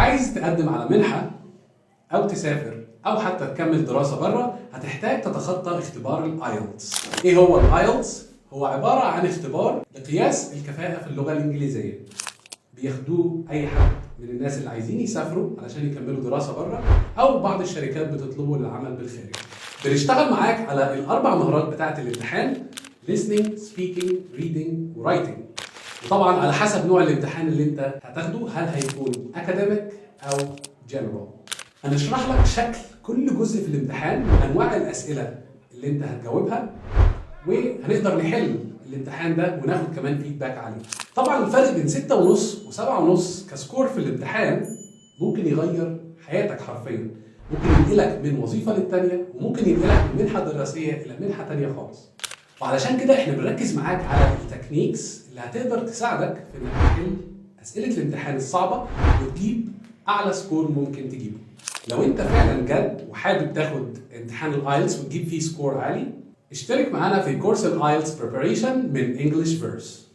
عايز تقدم على منحة أو تسافر أو حتى تكمل دراسة بره، هتحتاج تتخطى اختبار الايلتس. إيه هو الايلتس؟ هو عبارة عن اختبار لقياس الكفاءة في اللغة الإنجليزية. بياخدوه أي حد من الناس اللي عايزين يسافروا علشان يكملوا دراسة بره، أو بعض الشركات بتطلبه للعمل بالخارج. بنشتغل معاك على الأربع مهارات بتاعة الامتحان: listening, speaking, reading وwriting. وطبعا على حسب نوع الامتحان اللي انت هتاخده، هل هيكون academic أو general. هنشرح لك شكل كل جزء في الامتحان، أنواع الأسئلة اللي انت هتجاوبها، وهنقدر نحل الامتحان ده وناخد كمان فيدباك عليه. طبعا الفرق بين 6.5 و7.5 كسكور في الامتحان ممكن يغير حياتك حرفيا، ممكن ينقلك من وظيفة للتانية، وممكن ينقلك من منحة دراسية إلى منحة تانية خالص. وعلشان كده احنا بنركز معاك على التكنيكس اللي هتقدر تساعدك في انك تحل أسئلة الامتحان الصعبة وتجيب أعلى سكور ممكن تجيبه. لو انت فعلا جد وحابب تاخد امتحان الايلتس وتجيب فيه سكور عالي، اشترك معانا في كورس الايلتس بريباريشن من انجلش فيرس.